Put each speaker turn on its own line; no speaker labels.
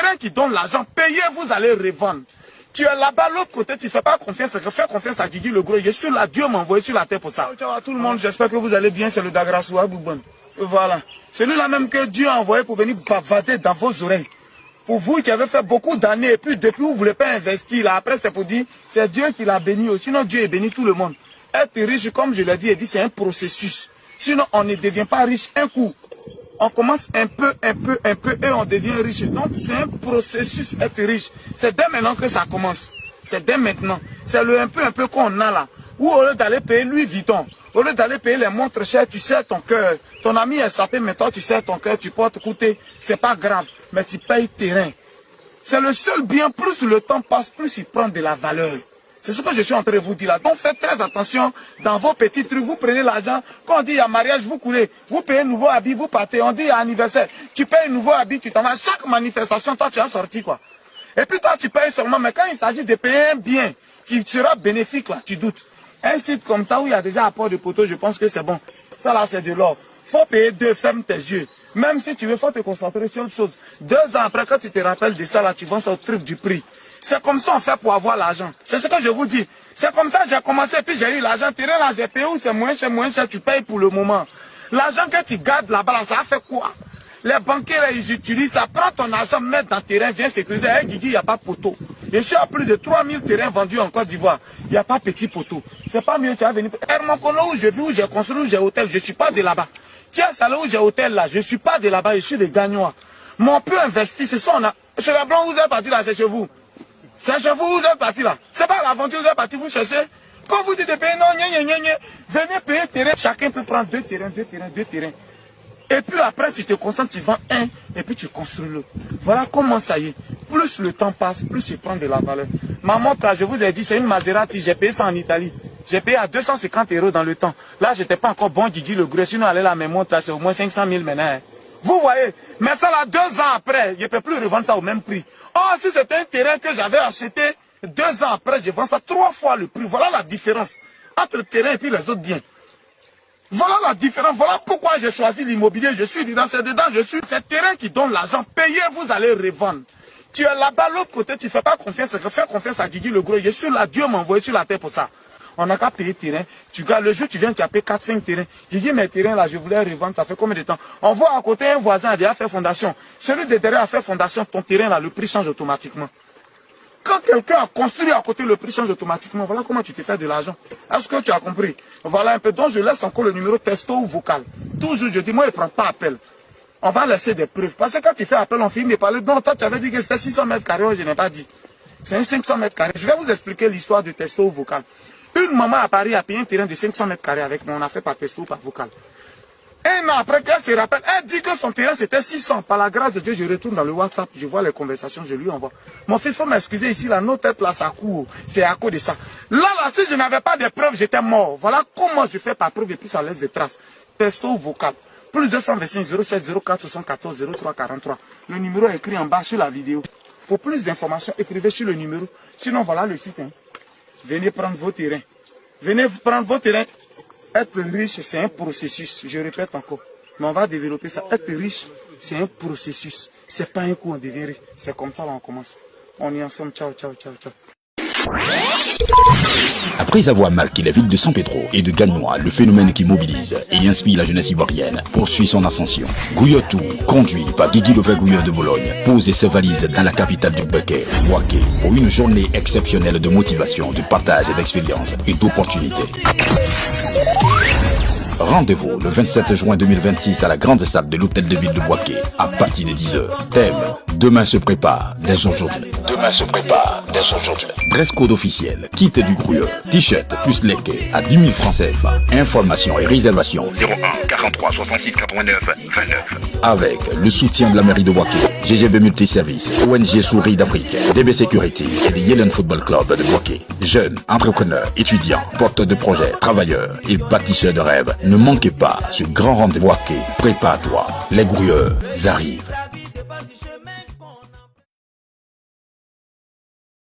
terrain qui donne l'argent, payez, vous allez revendre. Tu es là-bas, l'autre côté, tu ne fais pas confiance, fais confiance à Guigui le Gros. Je suis là, Dieu m'a envoyé sur la terre pour ça. Ciao à tout le monde, j'espère que vous allez bien, c'est le Dagrasoua Boubon. Voilà. Celui-là même que Dieu a envoyé pour venir bavader dans vos oreilles. Pour vous qui avez fait beaucoup d'années, et puis depuis vous ne voulez pas investir, là, après c'est pour dire, c'est Dieu qui l'a béni. Sinon Dieu est béni tout le monde. Être riche, comme je l'ai dit, c'est un processus. Sinon on ne devient pas riche un coup. On commence un peu, et on devient riche. Donc c'est un processus être riche. C'est dès maintenant que ça commence. C'est dès maintenant. C'est le un peu qu'on a là. Ou au lieu d'aller payer Louis Vuitton, au lieu d'aller payer les montres chères, tu sais ton cœur. Ton ami est sapé, mais toi tu sais ton cœur, tu portes coûter. C'est pas grave, mais tu payes terrain. C'est le seul bien, plus le temps passe, plus il prend de la valeur. C'est ce que je suis en train de vous dire là. Donc faites très attention dans vos petits trucs. Vous prenez l'argent. Quand on dit il y a mariage, vous courez. Vous payez un nouveau habit, vous partez. On dit il y a anniversaire. Tu payes un nouveau habit, tu t'en vas. Chaque manifestation, toi tu as sorti quoi. Et puis toi tu payes seulement. Mais quand il s'agit de payer un bien qui sera bénéfique là, tu doutes. Un site comme ça où il y a déjà apport de poteau, je pense que c'est bon. Ça là c'est de l'or. Faut payer deux, ferme tes yeux. Même si tu veux, faut te concentrer sur autre chose. 2 ans après, quand tu te rappelles de ça là, tu vends ça au truc du prix. C'est comme ça on fait pour avoir l'argent. C'est ce que je vous dis. C'est comme ça que j'ai commencé, puis j'ai eu l'argent. Terrain là, j'ai payé où c'est moins cher, tu payes pour le moment. L'argent que tu gardes là-bas, là, ça a fait quoi? Les banquiers, là, ils utilisent ça. Prends ton argent, mets dans le terrain, viens sécuriser. Hey, Guigui, il n'y a pas de poteau. Je suis à plus de 3000 terrains vendus en Côte d'Ivoire. Il n'y a pas de petit poteau. C'est pas mieux, tu vas venir. Hermoncolo, où je vis, où j'ai construit, où j'ai hôtel, je ne suis pas de là-bas. Tiens, Salé, où j'ai hôtel là, je ne suis pas de là-bas, je suis de Gagnois. Mais on peut investir, c'est ça, on a. Chez la blanc, où vous êtes parti là, c'est chez vous. C'est chez vous, vous êtes parti là. C'est pas l'aventure, vous êtes parti, vous cherchez. Quand vous dites de payer, non, venez payer terrain. Chacun peut prendre 2 terrains. Et puis après, tu te concentres, tu vends un, et puis tu construis l'autre. Voilà comment ça y est. Plus le temps passe, plus il prend de la valeur. Ma montre, là, je vous ai dit, c'est une Maserati. J'ai payé ça en Italie. J'ai payé à 250 € dans le temps. Là, j'étais pas encore bon, Guigui le Gros. Sinon, aller là, mes montres, là, c'est au moins 500 000 maintenant. Hein. Vous voyez, mais ça là, 2 ans après, je ne peux plus revendre ça au même prix. Oh, si c'était un terrain que j'avais acheté 2 ans après, je vends ça 3 fois le prix. Voilà la différence entre le terrain et puis les autres biens. Voilà la différence. Voilà pourquoi j'ai choisi l'immobilier. Je suis dedans, c'est dedans, je suis. C'est le terrain qui donne l'argent. Payez, vous allez revendre. Tu es là-bas, l'autre côté, tu ne fais pas confiance. Fais confiance à Guigui le Gros. Je suis là, Dieu m'a envoyé sur la terre pour ça. On n'a qu'à payer terrain. Tu gagnes le jour, tu viens, tu as payé 4-5 terrains. J'ai dit, mes terrains là, je voulais revendre, ça fait combien de temps? On voit à côté un voisin a déjà fait fondation. Celui de derrière a fait fondation, ton terrain là, le prix change automatiquement. Quand quelqu'un a construit à côté, le prix change automatiquement. Voilà comment tu te fais de l'argent. Est-ce que tu as compris? Voilà un peu. Donc je laisse encore le numéro texto ou vocal. Toujours, je dis, moi, il ne prend pas appel. On va laisser des preuves. Parce que quand tu fais appel, on finit de parler. Non, toi, tu avais dit que c'était 600 mètres carrés, je n'ai pas dit. C'est un 500 mètres carrés. Je vais vous expliquer l'histoire du texto ou vocal. Une maman à Paris a payé un terrain de 500 mètres carrés avec moi. On a fait par texto ou par vocal. Un an après qu'elle se rappelle, elle dit que son terrain c'était 600. Par la grâce de Dieu, je retourne dans le WhatsApp, je vois les conversations, je lui envoie. Mon fils, faut m'excuser ici, la notre tête là, ça court. C'est à cause de ça. Là, si je n'avais pas de preuves, j'étais mort. Voilà comment je fais par preuve et puis ça laisse des traces. Texto ou vocal. Plus 225 07 04 74 03 43. Le numéro est écrit en bas sur la vidéo. Pour plus d'informations, écrivez sur le numéro. Sinon, voilà le site. Hein. Venez prendre vos terrains. Venez prendre vos terrains. Être riche, c'est un processus. Je répète encore. Mais on va développer ça. Être riche, c'est un processus. C'est pas un coup on devient riche. C'est comme ça là on commence. On est ensemble. Ciao, ciao, ciao, ciao.
Après avoir marqué la ville de San Pedro et de Gagnois, le phénomène qui mobilise et inspire la jeunesse ivoirienne poursuit son ascension. Gouillotou, conduit par Guigui le vrai Gouilleur de Bologne, pose ses valises dans la capitale du Bouaké, Bouaké, pour une journée exceptionnelle de motivation, de partage d'expériences et d'opportunités. Rendez-vous le 27 juin 2026 à la grande salle de l'hôtel de ville de Bouaké à partir de 10 h. Thème: demain se prépare dès aujourd'hui. Demain se prépare dès aujourd'hui. Dress code officiel, kit du grouilleur, t-shirt plus léqué à 10 000 francs CFA. Informations et réservations
01 43 66 89 29.
Avec le soutien de la mairie de Bouaké, GGB Multiservice, ONG Souris d'Afrique, DB Security et le Yellen Football Club de Bouaké. Jeunes, entrepreneurs, étudiants, porteurs de projets, travailleurs et bâtisseurs de rêves. Ne manquez pas ce grand rendez-vous. Prépare-toi, les grouilleurs arrivent.